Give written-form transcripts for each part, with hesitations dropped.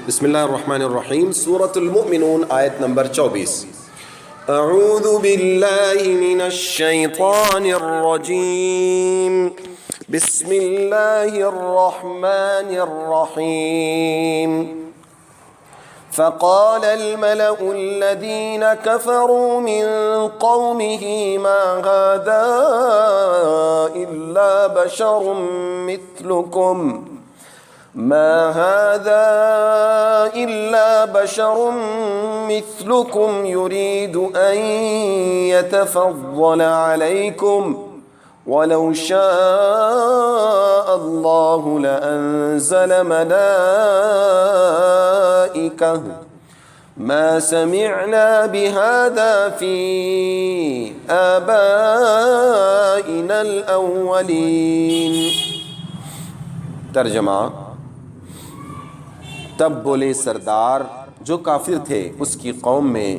بسم اللہ الرحمن الرحیم، سورۃ المؤمنون آیت نمبر 24۔ اعوذ باللہ من الشیطان الرجیم، بسم اللہ الرحمن الرحیم۔ فقال الملأ الذين كفروا من قومه ما هذا إلا بشر مثلكم يريد أن يتفضل عليكم ولو شاء الله لأنزل ملائكة ما سمعنا بهذا في آبائنا الأولين۔ ترجمہ: تب بولے سردار جو کافر تھے اس کی قوم میں،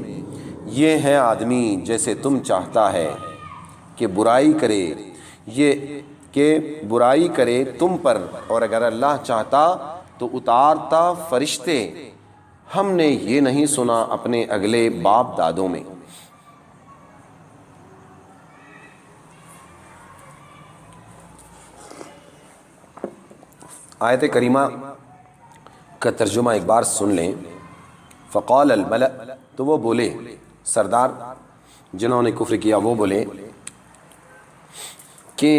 یہ ہے آدمی جیسے تم چاہتا ہے کہ برائی کرے تم پر، اور اگر اللہ چاہتا تو اتارتا فرشتے۔ ہم نے یہ نہیں سنا اپنے اگلے باپ دادوں میں۔ آیت کریمہ کا ترجمہ ایک بار سن لیں۔ فقال الملأ، تو وہ بولے سردار جنہوں نے کفر کیا، وہ بولے کہ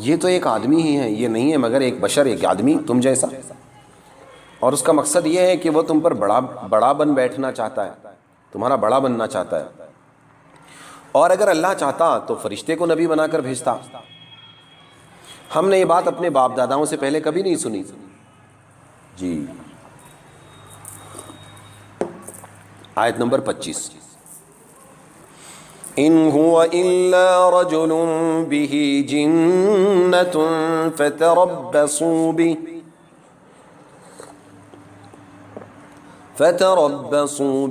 یہ تو ایک آدمی ہی ہے، یہ نہیں ہے مگر ایک بشر، ایک آدمی تم جیسا، اور اس کا مقصد یہ ہے کہ وہ تم پر بڑا بن بیٹھنا چاہتا ہے، تمہارا بڑا بننا چاہتا ہے، اور اگر اللہ چاہتا تو فرشتے کو نبی بنا کر بھیجتا۔ ہم نے یہ بات اپنے باپ داداؤں سے پہلے کبھی نہیں سنی جی۔ آیت نمبر 25۔ ان هو الا رجل به جنة فتربصوا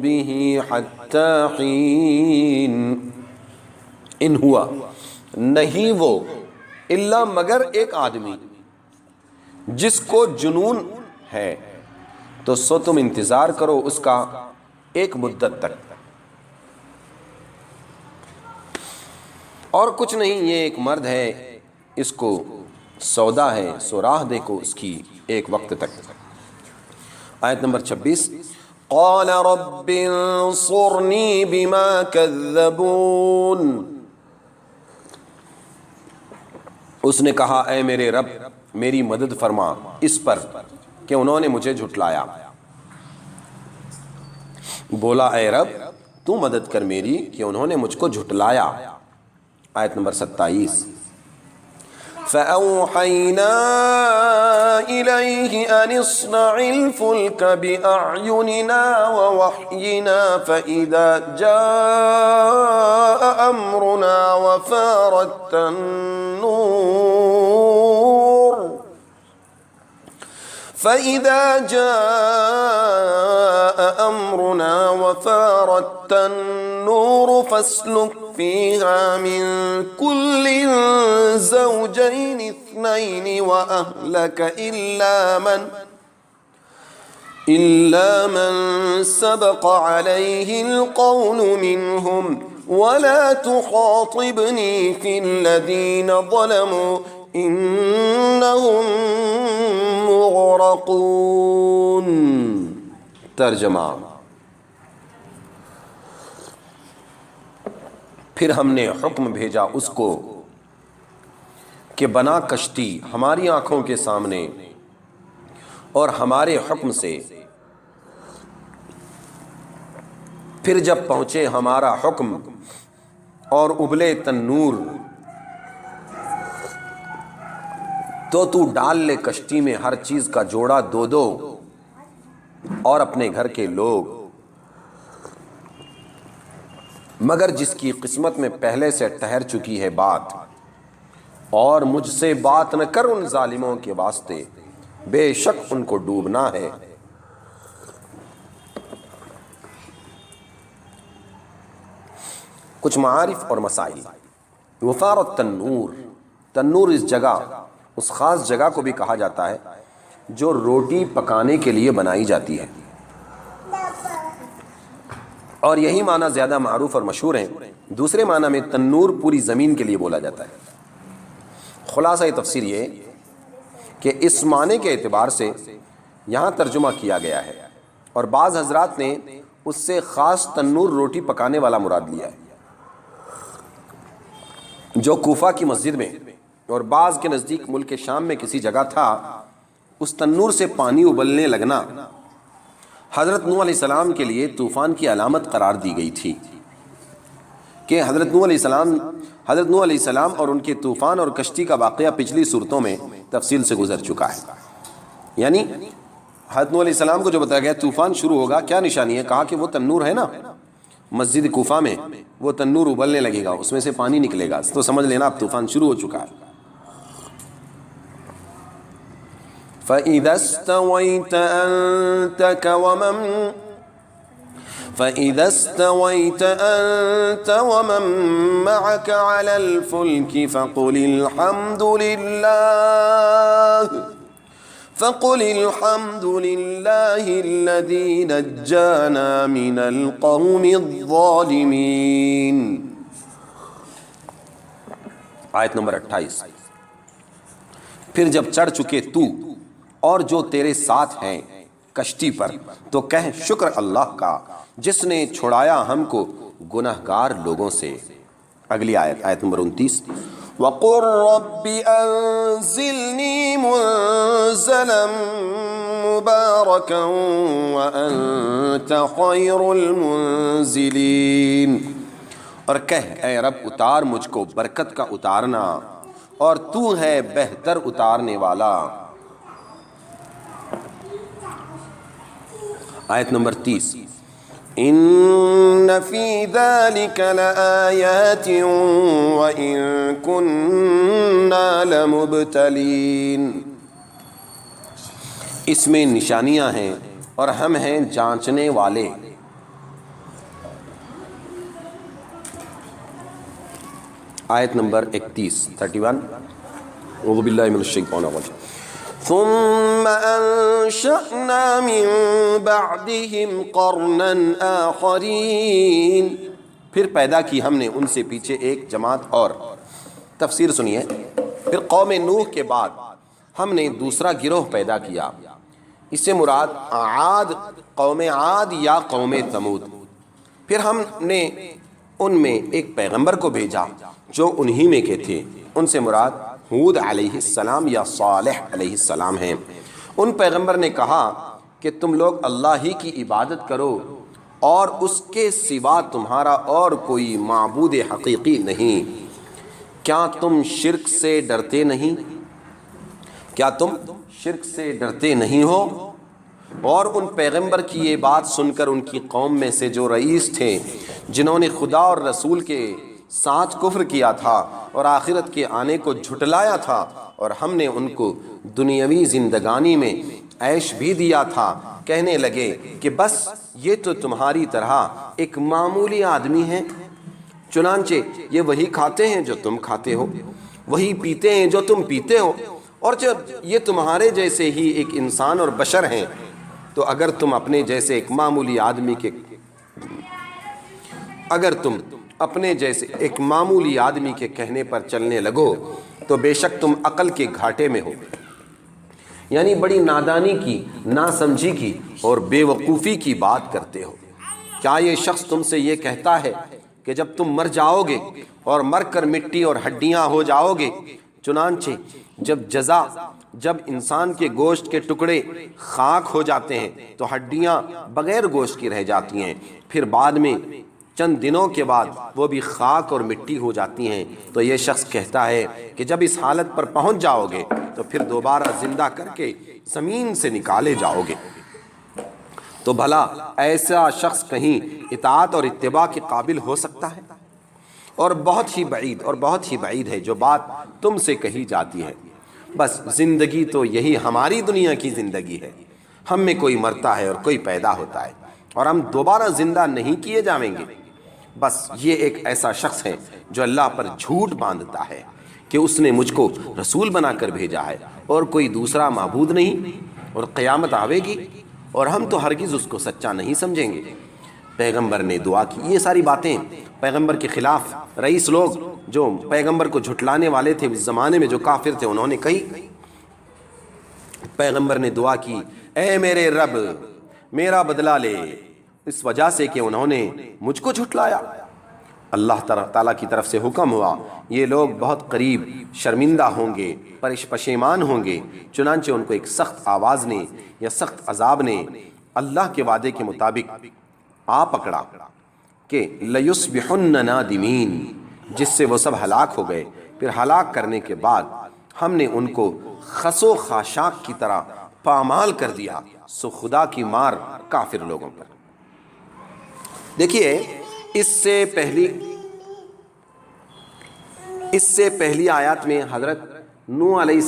به حتى حين۔ ان ہوا، نہیں وہ، الا مگر ایک آدمی جس کو جنون ہے، تو سو تم انتظار کرو اس کا ایک مدت تک، اور کچھ نہیں، یہ ایک مرد ہے، اس کو سودا ہے، سو راہ دیکھو اس کی ایک وقت تک۔ آیت نمبر 26۔ قال رب انصرنی بما کذبون۔ اس نے کہا اے میرے رب میری مدد فرما اس پر کہ انہوں نے مجھے جھٹلایا۔ بولا اے رب تو مدد کر میری کہ انہوں نے مجھ کو جھٹلایا۔ آیت نمبر 27۔ فَأَوْحَيْنَا إِلَيْهِ أَنِ اصْنَعِ الْفُلْكَ بِأَعْيُنِنَا وَوَحْيِنَا فَإِذَا جَاءَ أَمْرُنَا وَفَارَتِ النُّورُ فَاسْلُكْ فِيهَا مِن كُلٍّ زَوْجَيْنِ اثْنَيْنِ وَأَهْلَكَ إِلَّا مَن سَبَقَ عَلَيْهِ الْقَوْلُ مِنْهُمْ وَلَا تُخَاطِبْنِي فِي الَّذِينَ ظَلَمُوا إِنَّهُمْ مُغْرَقُونَ۔ ترجمہ: پھر ہم نے حکم بھیجا اس کو کہ بنا کشتی ہماری آنکھوں کے سامنے اور ہمارے حکم سے، پھر جب پہنچے ہمارا حکم اور ابلے تنور تو ڈال لے کشتی میں ہر چیز کا جوڑا دو دو، اور اپنے گھر کے لوگ، مگر جس کی قسمت میں پہلے سے ٹھہر چکی ہے بات، اور مجھ سے بات نہ کر ان ظالموں کے واسطے، بے شک ان کو ڈوبنا ہے۔ کچھ معارف اور مسائل۔ وفارت تنور، تنور اس جگہ، اس خاص جگہ کو بھی کہا جاتا ہے جو روٹی پکانے کے لیے بنائی جاتی ہے۔ اور یہی معنی زیادہ معروف اور مشہور ہیں۔ دوسرے معنی میں تنور پوری زمین کے لیے بولا جاتا ہے۔ خلاصہ تفسیر یہ کہ اس معنی کے اعتبار سے یہاں ترجمہ کیا گیا ہے، اور بعض حضرات نے اس سے خاص تنور روٹی پکانے والا مراد لیا ہے، جو کوفہ کی مسجد میں اور بعض کے نزدیک ملک شام میں کسی جگہ تھا۔ اس تنور سے پانی ابلنے لگنا حضرت نوح علیہ السلام کے لیے طوفان کی علامت قرار دی گئی تھی، کہ حضرت نوح علیہ السلام اور ان کے طوفان اور کشتی کا واقعہ پچھلی صورتوں میں تفصیل سے گزر چکا ہے۔ یعنی حضرت نوح علیہ السلام کو جو بتایا گیا طوفان شروع ہوگا، کیا نشانی ہے؟ کہا کہ وہ تنور ہے نا مسجد کوفہ میں، وہ تنور ابلنے لگے گا، اس میں سے پانی نکلے گا، تو سمجھ لینا اب طوفان شروع ہو چکا ہے۔ فَإِذَا اسْتَوَيْتَ أَنْتَ وَمَن مَّعَكَ عَلَى الْفُلْكِ فَقُلِ الْحَمْدُ لِلَّهِ الَّذِي نَجَّانَا مِنَ الْقَوْمِ الظَّالِمِينَ۔ آیت نمبر 28۔ پھر جب چڑھ چکے تو اور جو تیرے ساتھ ہیں کشتی پر، تو کہہ شکر اللہ کا جس نے چھڑایا ہم کو گنہگار لوگوں سے۔ اگلی آیت، آیت نمبر 29۔ وَقُلْ رَبِّ أَنزِلْنِي مُنزَلًا مُبَارَكًا وَأَنْتَ خَيْرُ الْمُنزِلِينَ، اور کہہ اے رب اتار مجھ کو برکت کا اتارنا، اور تو ہے بہتر اتارنے والا۔ آیت نمبر 30۔ ان فی ذلک لآیات وإن کننا لمبتلین، اس میں نشانیاں ہیں اور ہم ہیں جانچنے والے۔ آیت نمبر 31۔ اعوذ باللہ من الشیطان الرجیم۔ ثم انشأنا من بعدهم قرنا آخرین، پھر پیدا کی ہم نے ان سے پیچھے ایک جماعت اور۔ تفسیر سنیے، پھر قوم نوح کے بعد ہم نے دوسرا گروہ پیدا کیا، اس سے مراد عاد، قوم عاد یا قوم ثمود۔ پھر ہم نے ان میں ایک پیغمبر کو بھیجا جو انہی میں کے تھے، ان سے مراد ہود علیہ السلام یا صالح علیہ السلام ہیں۔ ان پیغمبر نے کہا کہ تم لوگ اللہ ہی کی عبادت کرو اور اس کے سوا تمہارا اور کوئی معبود حقیقی نہیں۔ کیا تم شرک سے ڈرتے نہیں؟ کیا تم شرک سے ڈرتے نہیں ہو؟ اور ان پیغمبر کی یہ بات سن کر ان کی قوم میں سے جو رئیس تھے، جنہوں نے خدا اور رسول کے ساتھ کفر کیا تھا اور آخرت کے آنے کو جھٹلایا تھا، اور ہم نے ان کو دنیاوی زندگانی میں عیش بھی دیا تھا، کہنے لگے کہ بس یہ تو تمہاری طرح ایک معمولی آدمی ہے، چنانچہ یہ وہی کھاتے ہیں جو تم کھاتے ہو، وہی پیتے ہیں جو تم پیتے ہو، اور جب یہ تمہارے جیسے ہی ایک انسان اور بشر ہیں، تو اگر تم اپنے جیسے ایک معمولی آدمی کے کہنے پر چلنے لگو تو بے شک تم عقل کے گھاٹے میں ہو۔ یعنی بڑی نادانی کی، ناسمجھی کی اور بے وقوفی کی بات کرتے ہو۔ کیا یہ شخص تم سے یہ کہتا ہے کہ جب تم مر جاؤ گے اور مر کر مٹی اور ہڈیاں ہو جاؤ گے، چنانچہ جب انسان کے گوشت کے ٹکڑے خاک ہو جاتے ہیں تو ہڈیاں بغیر گوشت کی رہ جاتی ہیں، پھر بعد میں چند دنوں کے بعد وہ بھی خاک اور مٹی ہو جاتی ہیں، تو یہ شخص کہتا ہے کہ جب اس حالت پر پہنچ جاؤ گے تو پھر دوبارہ زندہ کر کے زمین سے نکالے جاؤ گے، تو بھلا ایسا شخص کہیں اطاعت اور اتباع کے قابل ہو سکتا ہے؟ اور بہت ہی بعید ہے جو بات تم سے کہی جاتی ہے۔ بس زندگی تو یہی ہماری دنیا کی زندگی ہے، ہم میں کوئی مرتا ہے اور کوئی پیدا ہوتا ہے، اور ہم دوبارہ زندہ نہیں کیے جائیں گے۔ بس یہ ایک ایسا شخص ہے جو اللہ پر جھوٹ باندھتا ہے کہ اس نے مجھ کو رسول بنا کر بھیجا ہے اور کوئی دوسرا معبود نہیں، اور قیامت آوے گی اور ہم تو ہرگز اس کو سچا نہیں سمجھیں گے۔ پیغمبر نے دعا کی. یہ ساری باتیں پیغمبر کے خلاف رئیس لوگ جو پیغمبر کو جھٹلانے والے تھے اس زمانے میں، جو کافر تھے، انہوں نے کہی. پیغمبر نے دعا کی، اے میرے رب میرا بدلہ لے، اس وجہ سے کہ انہوں نے مجھ کو جھٹلایا. اللہ تعالیٰ کی طرف سے حکم ہوا، یہ لوگ بہت قریب شرمندہ ہوں گے، پشیمان ہوں گے. چنانچہ ان کو ایک سخت آواز نے یا سخت عذاب نے اللہ کے وعدے کے مطابق آ پکڑا کہ لَيُصْبِحُنَّ نَادِمِينَ، جس سے وہ سب ہلاک ہو گئے. پھر ہلاک کرنے کے بعد ہم نے ان کو خس و خاشاک کی طرح پامال کر دیا. سو خدا کی مار کافر لوگوں پر. دیکھیے اس سے پہلی آیات میں حضرت نوح علیہ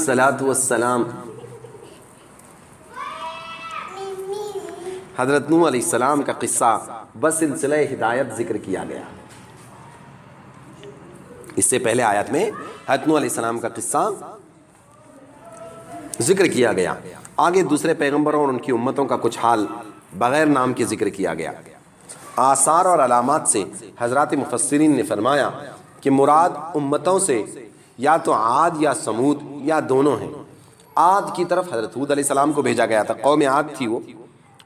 السلام کا قصہ بسلسلہ ہدایت ذکر کیا گیا. اس سے پہلے آیات میں حضرت نوح علیہ السلام کا قصہ ذکر کیا گیا. آگے دوسرے پیغمبروں اور ان کی امتوں کا کچھ حال بغیر نام کے ذکر کیا گیا. آثار اور علامات سے حضرات مفسرین نے فرمایا کہ مراد امتوں سے یا تو عاد یا سمود یا دونوں ہیں. عاد کی طرف حضرت ہود علیہ السلام کو بھیجا گیا تھا، قوم عاد تھی وہ،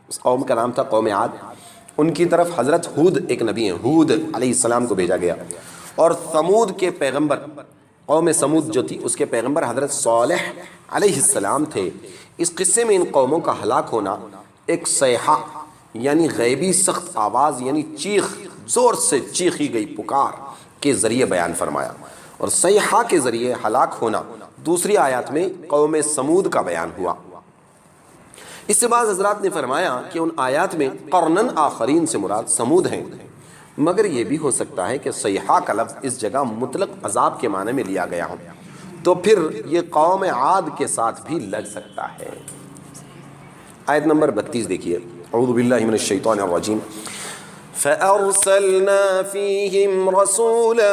اس قوم کا نام تھا قوم عاد. ان کی طرف حضرت ہود ایک نبی ہیں، ہود علیہ السلام کو بھیجا گیا. اور سمود کے پیغمبر، قوم سمود جو تھی اس کے پیغمبر حضرت صالح علیہ السلام تھے. اس قصے میں ان قوموں کا ہلاک ہونا ایک صیحہ یعنی غیبی سخت آواز یعنی چیخ، زور سے چیخی گئی پکار کے ذریعے بیان فرمایا. اور صیحہ کے ذریعے ہلاک ہونا دوسری آیات میں قوم سمود کا بیان ہوا. اس سے بعض حضرات نے فرمایا کہ ان آیات میں قرنن آخرین سے مراد سمود ہیں، مگر یہ بھی ہو سکتا ہے کہ صیحہ کا لفظ اس جگہ مطلق عذاب کے معنی میں لیا گیا ہو، تو پھر یہ قوم عاد کے ساتھ بھی لگ سکتا ہے. آیت نمبر 32 دیکھیے. اعوذ باللہ من الشیطان الرجیم. فَأَرْسَلْنَا فِيهِمْ رَسُولًا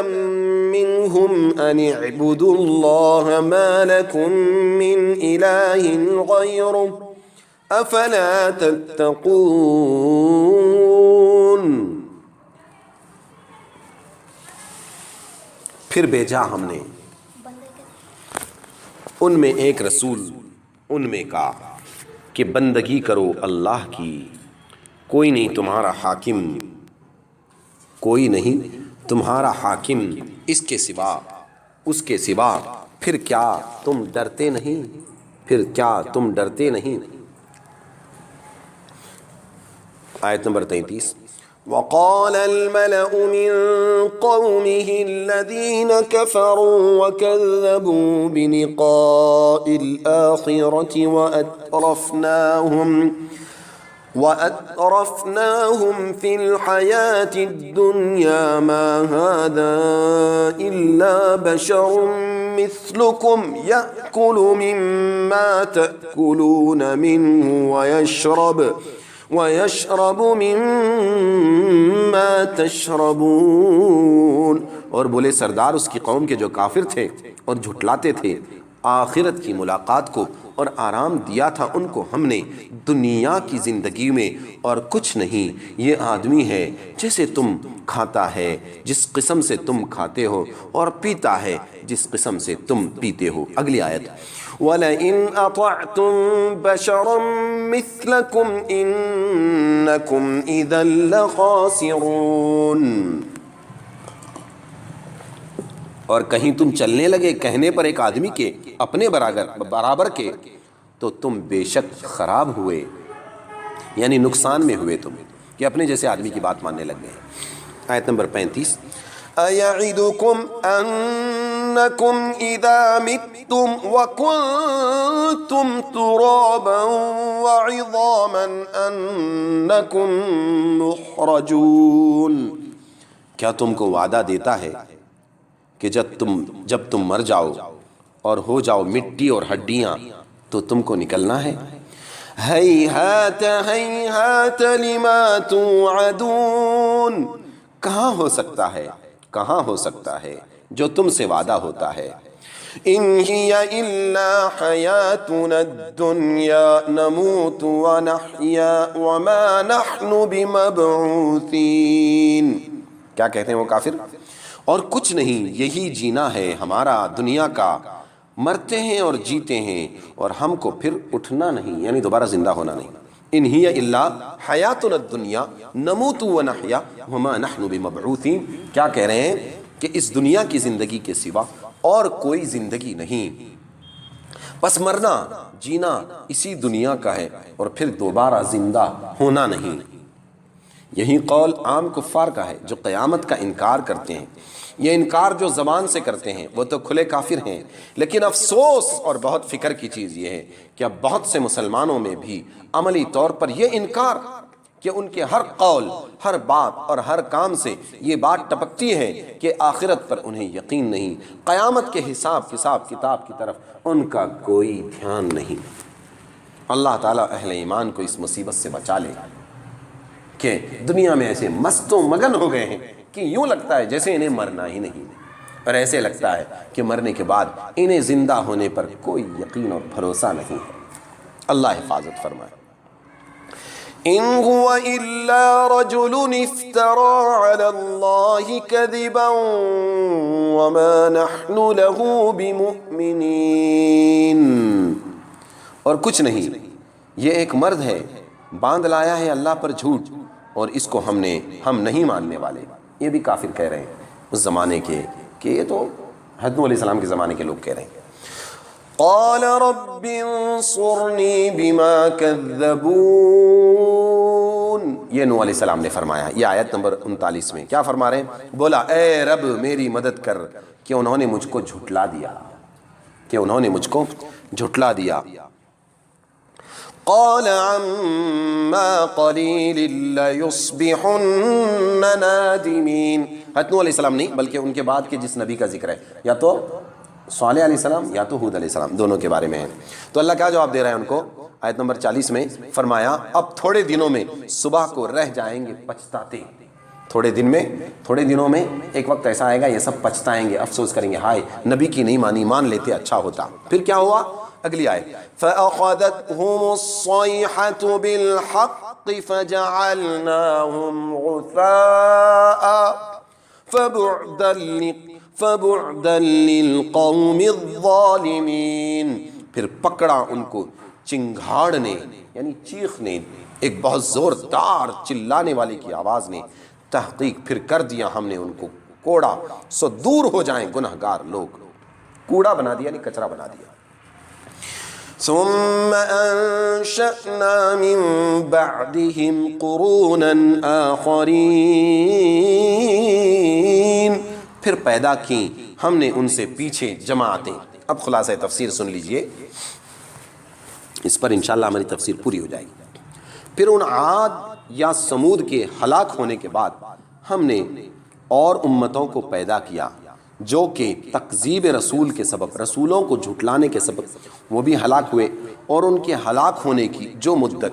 مِّنْهُمْ أَنِ اعْبُدُوا اللَّهَ مَا لَكُم مِّنْ إِلَٰهٍ غَيْرُهُ أَفَلَا تَتَّقُونَ. پھر بھیجا ہم نے ان میں ایک رسول ان میں کا کہ بندگی کرو اللہ کی، کوئی نہیں تمہارا حاکم، کوئی نہیں تمہارا حاکم اس کے سوا، اس کے سوا. پھر کیا تم ڈرتے نہیں؟ پھر کیا تم ڈرتے نہیں؟ آیت نمبر 33. وقال الملأ من قومه الذين كفروا وكذبوا بلقاء الآخرة وأترفناهم في الحياة الدنيا ما هذا إلا بشر مثلكم يأكل مما تأكلون منه ويشرب مما تشربون. اور بولے سردار اس کی قوم کے جو کافر تھے اور جھٹلاتے تھے آخرت کی ملاقات کو اور آرام دیا تھا ان کو ہم نے دنیا کی زندگی میں، اور کچھ نہیں، یہ آدمی ہے جیسے تم کھاتا ہے جس قسم سے تم کھاتے ہو اور پیتا ہے جس قسم سے تم پیتے ہو. اگلی آیت. وَلَئِنْ أَطَعْتُمْ بَشَرًا مِثْلَكُمْ إِنَّكُمْ إِذًا لَخَاسِرُونَ. اور کہیں تم چلنے لگے کہنے پر ایک آدمی کے اپنے برابر کے تو تم بے شک خراب ہوئے، یعنی نقصان میں ہوئے تم کہ اپنے جیسے آدمی کی بات ماننے لگ گئے. آیت نمبر 35. أَيَعِدُكُمْ أَنَّكُمْ إِذَا مِتُّمْ وَكُنْتُمْ تُرَابًا وَعِظَامًا أَنَّكُمْ مُخْرَجُونَ. کیا تم کو وعدہ دیتا ہے کہ جب تم مر جاؤ اور ہو جاؤ مٹی اور ہڈیاں تو تم کو نکلنا ہے. ہیہات ہیہات لما توعدون. کہاں ہو سکتا ہے، کہاں ہو سکتا ہے جو تم سے وعدہ ہوتا ہے. ان ہی الا حیاتنا الدنیا نموت ونحیا وما نحن بمبعوثین. کیا کہتے ہیں وہ کافر؟ اور کچھ نہیں، یہی جینا ہے ہمارا دنیا کا، مرتے ہیں اور جیتے ہیں اور ہم کو پھر اٹھنا نہیں، یعنی دوبارہ زندہ ہونا نہیں. ان ہی الا حیاتنا الدنیا نموت ونحیا وما نحن بمبعوثین. کیا کہہ رہے ہیں کہ اس دنیا کی زندگی کے سوا اور کوئی زندگی نہیں، بس مرنا جینا اسی دنیا کا ہے اور پھر دوبارہ زندہ ہونا نہیں. یہی قول عام کفار کا ہے جو قیامت کا انکار کرتے ہیں. یہ انکار جو زبان سے کرتے ہیں وہ تو کھلے کافر ہیں، لیکن افسوس اور بہت فکر کی چیز یہ ہے کہ اب بہت سے مسلمانوں میں بھی عملی طور پر یہ انکار کہ ان کے ہر قول، ہر بات اور ہر کام سے یہ بات ٹپکتی ہے کہ آخرت پر انہیں یقین نہیں، قیامت کے حساب کتاب کی طرف ان کا کوئی دھیان نہیں. اللہ تعالیٰ اہل ایمان کو اس مصیبت سے بچا لے کہ دنیا میں ایسے مست و مگن ہو گئے ہیں کہ یوں لگتا ہے جیسے انہیں مرنا ہی نہیں، اور ایسے لگتا ہے کہ مرنے کے بعد انہیں زندہ ہونے پر کوئی یقین اور بھروسہ نہیں ہے. اللہ حفاظت فرمائے. ان هو الا رجل افترى على الله كذبا وما نحن له بمؤمنين. اور کچھ نہیں، یہ ایک مرد ہے، باندھ لایا ہے اللہ پر جھوٹ اور اس کو ہم نہیں ماننے والے. یہ بھی کافر کہہ رہے ہیں اس زمانے کے، کہ یہ تو حضرت علیہ السلام کے زمانے کے لوگ کہہ رہے ہیں. قال رب انصرنی بما کذبون. یہ نوح علیہ السلام نے فرمایا. یہ آیت نمبر 39 میں کیا فرما رہے ہیں؟ بولا اے رب میری مدد کر کہ انہوں نے مجھ کو جھٹلا دیا. قال عما قلیل لیصبحن نادمین. حضرت نوح علیہ السلام نہیں بلکہ ان کے بعد کے جس نبی کا ذکر ہے، یا تو صالح علیہ السلام یا تو ہود علیہ السلام، دونوں کے بارے میں ہے. تو اللہ کیا جواب دے رہا ہے ان کو؟ آیت نمبر 40 میں فرمایا اب تھوڑے دنوں میں صبح کو رہ جائیں گے پچھتاتے. تھوڑے دنوں میں ایک وقت ایسا آئے گا یہ سب پچھتائیں گے، افسوس کریں گے ہائے نبی کی نہیں مانی، مان لیتے اچھا ہوتا. پھر کیا ہوا؟ اگلی آیت فَأَخَذَتْهُمُ الصَّيْحَةُ بِالْحَقِّ فَجَعَلْنَاهُمْ غُثَاءً فَبُعْدًا لِلْقَوْمِ الظَّالِمِينَ. پھر پکڑا ان کو چنگھاڑ نے، یعنی چیخ نے، ایک بہت زوردار چلانے والے کی آواز نے. تحقیق پھر کر دیا ہم نے ان کو کوڑا، سو دور ہو جائیں گنہگار لوگ. کوڑا بنا دیا یعنی کچرا بنا دیا. ثم انشأنا من بعدهم قرونا آخرین. پھر پیدا کی ہم نے ان سے پیچھے جماعتیں. اب خلاصہ تفسیر سن لیجئے، اس پر انشاءاللہ ہماری تفسیر پوری ہو جائے گی. پھر ان عاد یا سمود کے ہلاک ہونے کے بعد ہم نے اور امتوں کو پیدا کیا جو کہ تکذیب رسول کے سبب، رسولوں کو جھٹلانے کے سبب وہ بھی ہلاک ہوئے. اور ان کے ہلاک ہونے کی جو مدت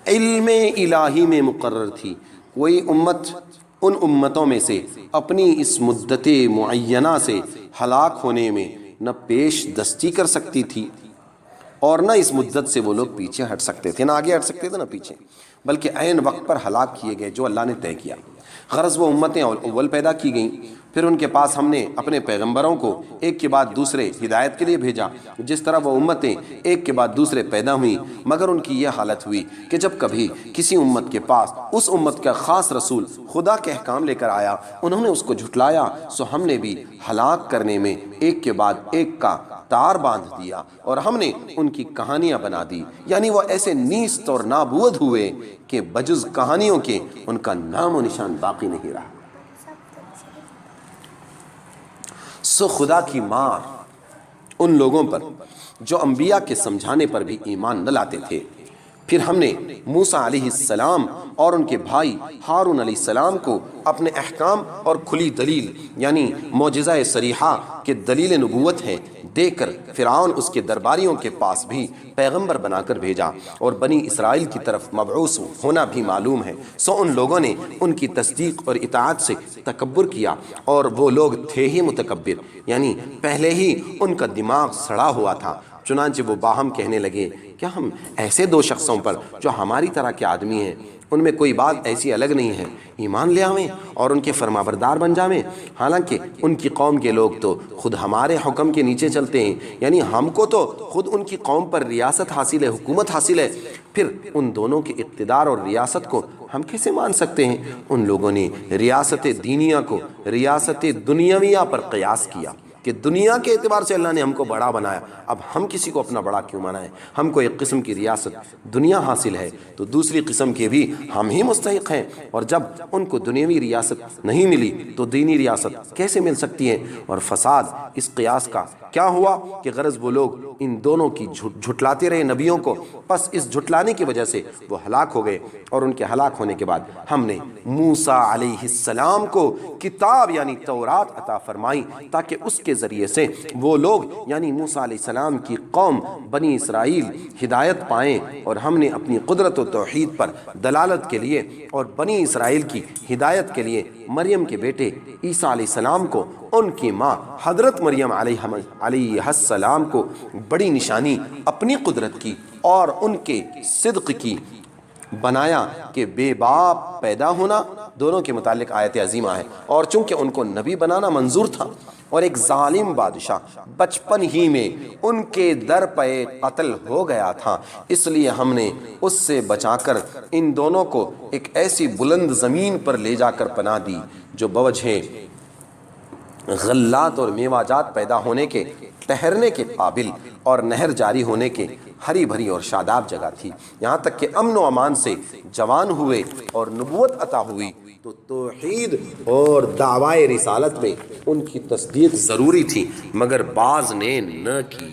علم الہی میں مقرر تھی، کوئی امت ان امتوں میں سے اپنی اس مدت معینہ سے ہلاک ہونے میں نہ پیش دستی کر سکتی تھی اور نہ اس مدت سے وہ لوگ پیچھے ہٹ سکتے تھے، نہ آگے ہٹ سکتے تھے نہ پیچھے، بلکہ عین وقت پر ہلاک کیے گئے جو اللہ نے طے کیا. غرض وہ امتیں اول پیدا کی گئیں، پھر ان کے پاس ہم نے اپنے پیغمبروں کو ایک کے بعد دوسرے ہدایت کے لیے بھیجا. جس طرح وہ امتیں ایک کے بعد دوسرے پیدا ہوئیں، مگر ان کی یہ حالت ہوئی کہ جب کبھی کسی امت کے پاس اس امت کا خاص رسول خدا کے احکام لے کر آیا، انہوں نے اس کو جھٹلایا، سو ہم نے بھی ہلاک کرنے میں ایک کے بعد ایک کا تار باندھ دیا اور ہم نے ان کی کہانیاں بنا دی. یعنی وہ ایسے نیست اور نابود ہوئے کہ بجز کہانیوں کے ان کا نام و نشان باقی نہیں رہا. سو خدا کی مار ان لوگوں پر جو انبیاء کے سمجھانے پر بھی ایمان نہ لاتے تھے. پھر ہم نے موسیٰ علیہ السلام اور ان کے بھائی ہارون علیہ السلام کو اپنے احکام اور کھلی دلیل یعنی معجزہ صریحہ کہ دلیل نبوت ہے دے کر فرعون اس کے درباریوں کے پاس بھی پیغمبر بنا کر بھیجا، اور بنی اسرائیل کی طرف مبعوث ہونا بھی معلوم ہے، سو ان لوگوں نے ان کی تصدیق اور اطاعت سے تکبر کیا، اور وہ لوگ تھے ہی متکبر، یعنی پہلے ہی ان کا دماغ سڑا ہوا تھا۔ چنانچہ وہ باہم کہنے لگے، کیا ہم ایسے دو شخصوں پر جو ہماری طرح کے آدمی ہیں، ان میں کوئی بات ایسی الگ نہیں ہے، ایمان لے آویں اور ان کے فرمانبردار بن جاویں؟ حالانکہ ان کی قوم کے لوگ تو خود ہمارے حکم کے نیچے چلتے ہیں، یعنی ہم کو تو خود ان کی قوم پر ریاست حاصل ہے، حکومت حاصل ہے، پھر ان دونوں کے اقتدار اور ریاست کو ہم کیسے مان سکتے ہیں؟ ان لوگوں نے ریاست دینیہ کو ریاست دنیاویہ پر قیاس کیا کہ دنیا کے اعتبار سے اللہ نے ہم کو بڑا بنایا، اب ہم کسی کو اپنا بڑا کیوں منائیں؟ ہم کو ایک قسم کی ریاست دنیا حاصل ہے تو دوسری قسم کے بھی ہم ہی مستحق ہیں، اور جب ان کو دنیاوی ریاست نہیں ملی تو دینی ریاست کیسے مل سکتی ہے؟ اور فساد اس قیاس کا کیا ہوا کہ غرض وہ لوگ ان دونوں کی جھٹلاتے رہے نبیوں کو، پس اس جھٹلانے کی وجہ سے وہ ہلاک ہو گئے، اور ان کے ہلاک ہونے کے بعد ہم نے موسیٰ علیہ السلام کو کتاب یعنی تورات عطا فرمائی تاکہ اس کے ذریعے سے وہ لوگ یعنی موسیٰ علیہ السلام کی قوم بنی اسرائیل ہدایت پائیں، اور ہم نے اپنی قدرت و توحید پر دلالت کے لیے اور بنی اسرائیل کی ہدایت کے لیے مریم کے بیٹے عیسیٰ علیہ السلام کو ان کی ماں حضرت مریم علیہ السلام کو بڑی نشانی اپنی قدرت کی اور ان کے صدق کی بنایا کہ بے باپ پیدا ہونا دونوں کے متعلق آیت عظیمہ ہے، اور چونکہ ان کو نبی بنانا منظور تھا اور ایک ظالم بادشاہ بچپن ہی میں ان کے در پہ قتل ہو گیا تھا، اس لیے ہم نے اس سے بچا کر ان دونوں کو ایک ایسی بلند زمین پر لے جا کر پناہ دی جو بوجہ غلات اور میوہ جات پیدا ہونے کے، ٹھہرنے کے قابل اور نہر جاری ہونے کے ہری بھری اور شاداب جگہ تھی، یہاں تک کہ امن و امان سے جوان ہوئے اور نبوت عطا ہوئی تو توحید اور دعوی رسالت میں ان کی تصدیق ضروری تھی، مگر بعض نے نہ کی۔